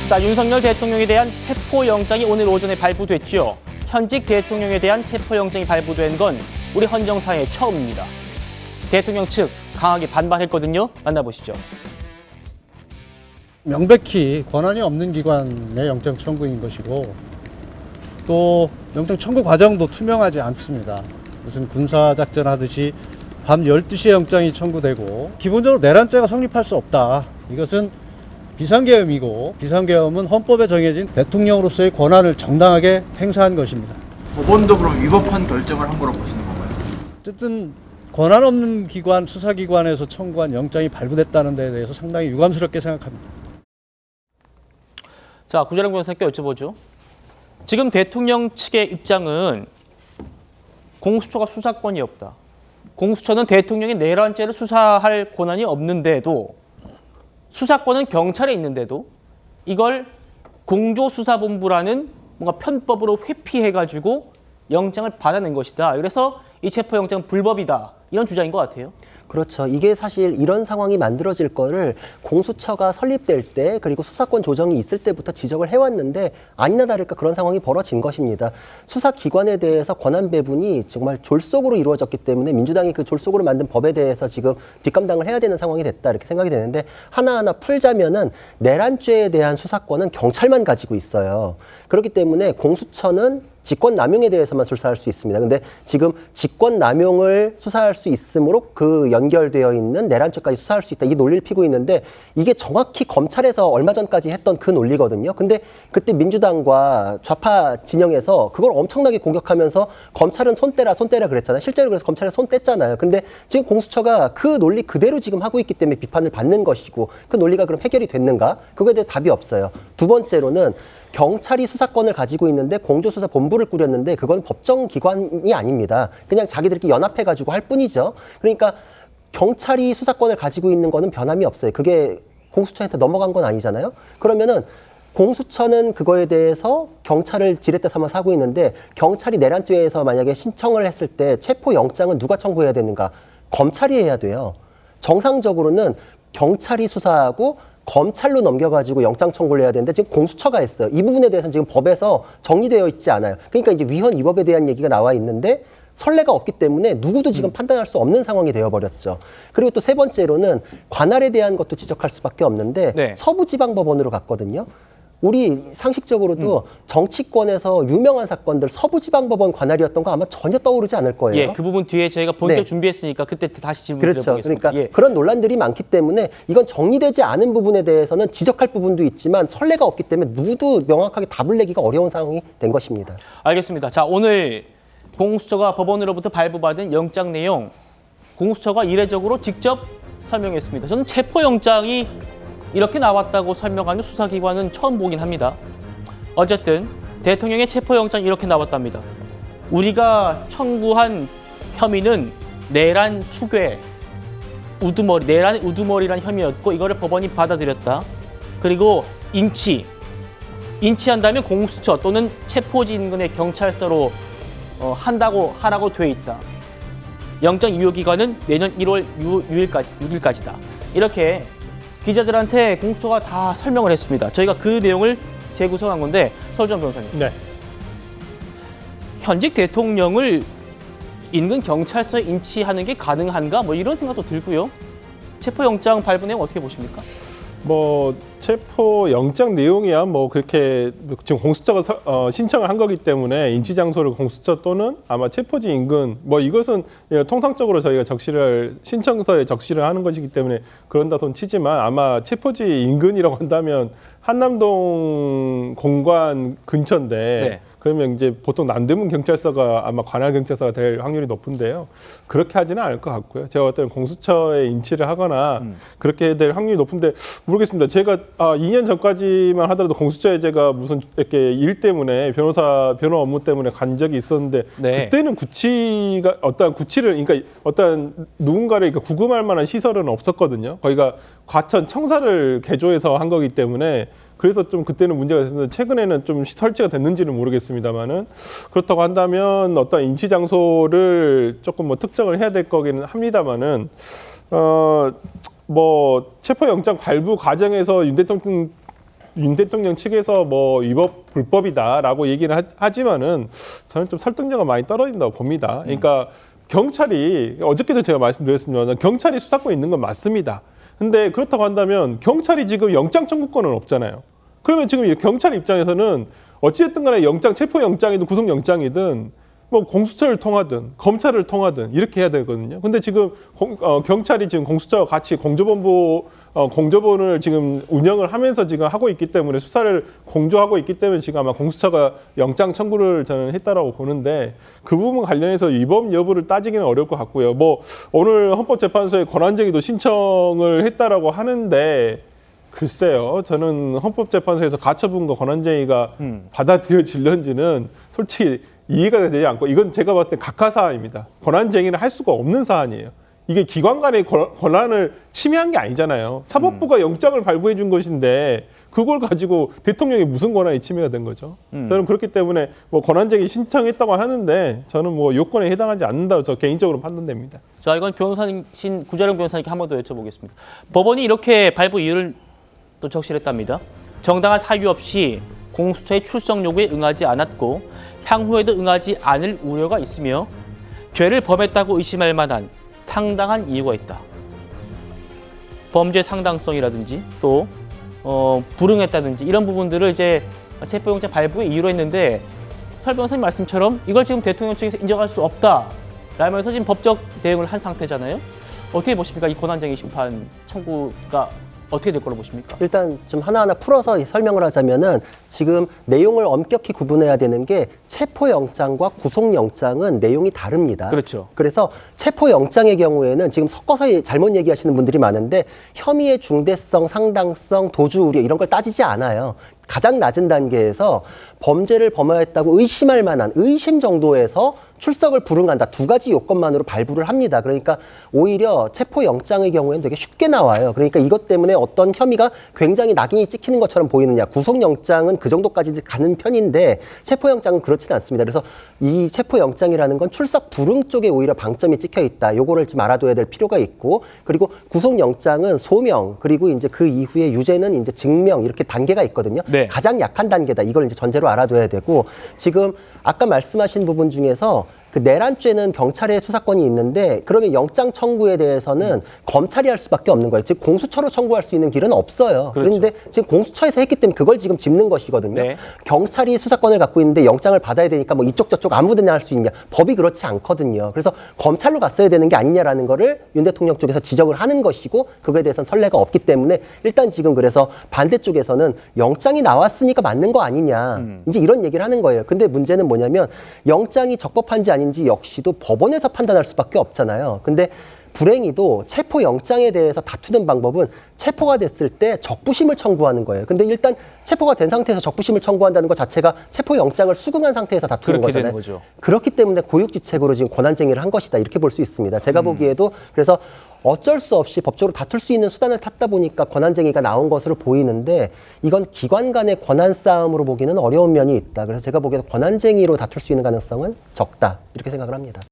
자, 윤석열 대통령에 대한 체포영장이 오늘 오전에 발부됐죠. 현직 대통령에 대한 체포영장이 발부된 건 우리 헌정사에 처음입니다. 대통령 측 강하게 반발했거든요. 만나보시죠. 명백히 권한이 없는 기관의 영장 청구인 것이고 또 영장 청구 과정도 투명하지 않습니다. 무슨 군사작전 하듯이 밤 12시에 영장이 청구되고 기본적으로 내란죄가 성립할 수 없다. 이것은 비상계엄이고 비상계엄은 헌법에 정해진 대통령으로서의 권한을 정당하게 행사한 것입니다. 법원도 그럼 위법한 결정을 한 거로 보시는 건가요? 어쨌든 권한 없는 기관, 수사기관에서 청구한 영장이 발부됐다는 데 대해서 상당히 유감스럽게 생각합니다. 자, 구자령 변호사께 여쭤보죠. 지금 대통령 측의 입장은 공수처가 수사권이 없다. 공수처는 대통령의 내란죄를 수사할 권한이 없는데도 수사권은 경찰에 있는데도 이걸 공조수사본부라는 뭔가 편법으로 회피해가지고 영장을 받아낸 것이다. 그래서 이 체포영장은 불법이다. 이런 주장인 것 같아요. 그렇죠. 이게 사실 이런 상황이 만들어질 거를 공수처가 설립될 때 그리고 수사권 조정이 있을 때부터 지적을 해왔는데 아니나 다를까 그런 상황이 벌어진 것입니다. 수사기관에 대해서 권한 배분이 정말 졸속으로 이루어졌기 때문에 민주당이 그 졸속으로 만든 법에 대해서 지금 뒷감당을 해야 되는 상황이 됐다 이렇게 생각이 되는데 하나하나 풀자면은 내란죄에 대한 수사권은 경찰만 가지고 있어요. 그렇기 때문에 공수처는 직권남용에 대해서만 수사할 수 있습니다. 근데 지금 직권남용을 수사할 수 있으므로 그 연결되어 있는 내란죄까지 수사할 수 있다. 이 논리를 피고 있는데 이게 정확히 검찰에서 얼마 전까지 했던 그 논리거든요. 근데 그때 민주당과 좌파 진영에서 그걸 엄청나게 공격하면서 검찰은 손 떼라 그랬잖아요. 실제로 그래서 검찰에 손 뗐잖아요. 근데 지금 공수처가 그 논리 그대로 지금 하고 있기 때문에 비판을 받는 것이고 그 논리가 그럼 해결이 됐는가? 그거에 대해 답이 없어요. 두 번째로는 경찰이 수사권을 가지고 있는데 공조수사본부를 꾸렸는데 그건 법정기관이 아닙니다. 그냥 자기들끼리 연합해가지고 할 뿐이죠. 그러니까 경찰이 수사권을 가지고 있는 거는 변함이 없어요. 그게 공수처한테 넘어간 건 아니잖아요. 그러면은 공수처는 그거에 대해서 경찰을 지렛대 삼아서 하고 있는데 경찰이 내란죄에서 만약에 신청을 했을 때 체포영장은 누가 청구해야 되는가? 검찰이 해야 돼요. 정상적으로는 경찰이 수사하고 검찰로 넘겨가지고 영장 청구를 해야 되는데 지금 공수처가 했어요. 이 부분에 대해서는 지금 법에서 정리되어 있지 않아요. 그러니까 이제 위헌 위법에 대한 얘기가 나와 있는데 선례가 없기 때문에 누구도 지금 판단할 수 없는 상황이 되어버렸죠. 그리고 또 세 번째로는 관할에 대한 것도 지적할 수밖에 없는데 네. 서부지방법원으로 갔거든요. 우리 상식적으로도 정치권에서 유명한 사건들 서부지방법원 관할이었던 거 아마 전혀 떠오르지 않을 거예요. 예, 그 부분 뒤에 저희가 본격 네. 준비했으니까 그때 다시 질문 그렇죠. 드려보겠습니다. 그러니까 예. 그런 논란들이 많기 때문에 이건 정리되지 않은 부분에 대해서는 지적할 부분도 있지만 선례가 없기 때문에 누구도 명확하게 답을 내기가 어려운 상황이 된 것입니다. 알겠습니다. 자, 오늘 공수처가 법원으로부터 발부받은 영장 내용 공수처가 이례적으로 직접 설명했습니다. 저는 체포영장이 이렇게 나왔다고 설명하는 수사기관은 처음 보긴 합니다. 어쨌든 대통령의 체포영장이 이렇게 나왔답니다. 우리가 청구한 혐의는 내란 수괴, 우두머리, 내란 우두머리란 혐의였고 이거를 법원이 받아들였다. 그리고 인치한다면 공수처 또는 체포지 인근의 경찰서로 하라고 돼 있다. 영장 유효기간은 내년 1월 6일까지다. 이렇게 기자들한테 공수처가 다 설명을 했습니다. 저희가 그 내용을 재구성한 건데 서울정 변호사님. 네. 현직 대통령을 인근 경찰서에 인치하는 게 가능한가? 뭐 이런 생각도 들고요. 체포영장 발부 내용 어떻게 보십니까? 뭐 체포 영장 내용이야 뭐 그렇게 지금 공수처가 신청을 한 거기 때문에 인치 장소를 공수처 또는 아마 체포지 인근 뭐 이것은 통상적으로 저희가 신청서에 적시를 하는 것이기 때문에 그런다 손 치지만 아마 체포지 인근이라고 한다면 한남동 공관 근처인데 네. 그러면 이제 보통 남대문 경찰서가 아마 관할 경찰서가 될 확률이 높은데요. 그렇게 하지는 않을 것 같고요. 제가 봤을 때는 공수처에 인치를 하거나 그렇게 될 확률이 높은데 모르겠습니다. 제가 2년 전까지만 하더라도 공수처에 제가 무슨 이렇게 일 때문에 변호 업무 때문에 간 적이 있었는데 네. 그때는 어떠한 구치를 그러니까 어떠한 누군가를 구금할 만한 시설은 없었거든요. 거기가 과천 청사를 개조해서 한 거기 때문에 그래서 좀 그때는 문제가 됐는데 최근에는 좀 설치가 됐는지는 모르겠습니다만은 그렇다고 한다면 어떤 인치 장소를 조금 뭐 특정을 해야 될 거기는 합니다만은 뭐 체포영장 발부 과정에서 윤 대통령 윤 대통령 측에서 뭐 위법 불법이다라고 얘기를 하지만은 저는 좀 설득력은 많이 떨어진다고 봅니다. 그러니까 경찰이 어저께도 제가 말씀드렸습니다만 경찰이 수사권이 있는 건 맞습니다. 근데 그렇다고 한다면 경찰이 지금 영장 청구권은 없잖아요. 그러면 지금 경찰 입장에서는 어찌됐든 간에 영장, 체포영장이든 구속영장이든 뭐 공수처를 통하든 검찰을 통하든 이렇게 해야 되거든요. 근데 지금 경찰이 지금 공수처와 같이 공조본을 지금 운영을 하면서 지금 하고 있기 때문에 수사를 공조하고 있기 때문에 지금 아마 공수처가 영장 청구를 저는 했다라고 보는데 그 부분 관련해서 위법 여부를 따지기는 어려울 것 같고요. 뭐 오늘 헌법재판소에 권한쟁의도 신청을 했다라고 하는데 글쎄요. 저는 헌법재판소에서 가처분과 권한쟁의가 받아들여질는지는 솔직히 이해가 되지 않고 이건 제가 봤을 때 각하사안입니다. 권한쟁의를 할 수가 없는 사안이에요. 이게 기관 간의 권한을 침해한 게 아니잖아요. 사법부가 영장을 발부해 준 것인데 그걸 가지고 대통령이 무슨 권한이 침해가 된 거죠. 저는 그렇기 때문에 뭐 권한쟁의 신청했다고 하는데 저는 뭐 요건에 해당하지 않는다고 저 개인적으로 판단됩니다. 자, 이건 변호사님, 구자룡 변호사님께 한 번 더 여쭤보겠습니다. 법원이 이렇게 발부 이유를 또 적시했답니다. 정당한 사유 없이 공수처의 출석 요구에 응하지 않았고 향후에도 응하지 않을 우려가 있으며 죄를 범했다고 의심할 만한 상당한 이유가 있다. 범죄 상당성이라든지 또 불응했다든지 이런 부분들을 이제 체포영장 발부의 이유로 했는데 설 변호사님 말씀처럼 이걸 지금 대통령 측에서 인정할 수 없다라면서 지금 법적 대응을 한 상태잖아요. 어떻게 보십니까? 이 권한쟁의 심판 청구가 어떻게 될 거로 보십니까? 일단 좀 하나하나 풀어서 설명을 하자면은 지금 내용을 엄격히 구분해야 되는 게 체포영장과 구속영장은 내용이 다릅니다. 그렇죠. 그래서 체포영장의 경우에는 지금 섞어서 잘못 얘기하시는 분들이 많은데 혐의의 중대성, 상당성, 도주 우려 이런 걸 따지지 않아요. 가장 낮은 단계에서 범죄를 범하였다고 의심할 만한 의심 정도에서 출석을 불응한다. 두 가지 요건만으로 발부를 합니다. 그러니까 오히려 체포영장의 경우에는 되게 쉽게 나와요. 그러니까 이것 때문에 어떤 혐의가 굉장히 낙인이 찍히는 것처럼 보이느냐. 구속영장은 그 정도까지 가는 편인데 체포영장은 그렇지는 않습니다. 그래서 이 체포영장이라는 건 출석 불응 쪽에 오히려 방점이 찍혀 있다. 요거를 좀 알아둬야 될 필요가 있고 그리고 구속영장은 소명 그리고 이제 그 이후에 유죄는 이제 증명 이렇게 단계가 있거든요. 네. 가장 약한 단계다. 이걸 이제 전제로 알아둬야 되고 지금 아까 말씀하신 부분 중에서 그 내란죄는 경찰의 수사권이 있는데 그러면 영장 청구에 대해서는 검찰이 할 수밖에 없는 거예요. 즉 공수처로 청구할 수 있는 길은 없어요. 그렇죠. 그런데 지금 공수처에서 했기 때문에 그걸 지금 짚는 것이거든요. 네. 경찰이 수사권을 갖고 있는데 영장을 받아야 되니까 뭐 이쪽 저쪽 아무데나 할 수 있냐. 법이 그렇지 않거든요. 그래서 검찰로 갔어야 되는 게 아니냐라는 거를 윤 대통령 쪽에서 지적을 하는 것이고 그거에 대해서는 선례가 없기 때문에 일단 지금 그래서 반대쪽에서는 영장이 나왔으니까 맞는 거 아니냐. 이제 이런 얘기를 하는 거예요. 근데 문제는 뭐냐면 영장이 적법한지 아닌지 역시도 법원에서 판단할 수밖에 없잖아요. 근데 불행히도 체포영장에 대해서 다투는 방법은 체포가 됐을 때 적부심을 청구하는 거예요. 근데 일단 체포가 된 상태에서 적부심을 청구한다는 것 자체가 체포영장을 수긍한 상태에서 다투는 그렇게 거잖아요. 되는 거죠. 그렇기 때문에 고육지책으로 지금 권한쟁의를 한 것이다. 이렇게 볼 수 있습니다. 제가 보기에도 그래서 어쩔 수 없이 법적으로 다툴 수 있는 수단을 탔다 보니까 권한쟁의가 나온 것으로 보이는데 이건 기관 간의 권한 싸움으로 보기는 어려운 면이 있다. 그래서 제가 보기에도 권한쟁의로 다툴 수 있는 가능성은 적다. 이렇게 생각을 합니다.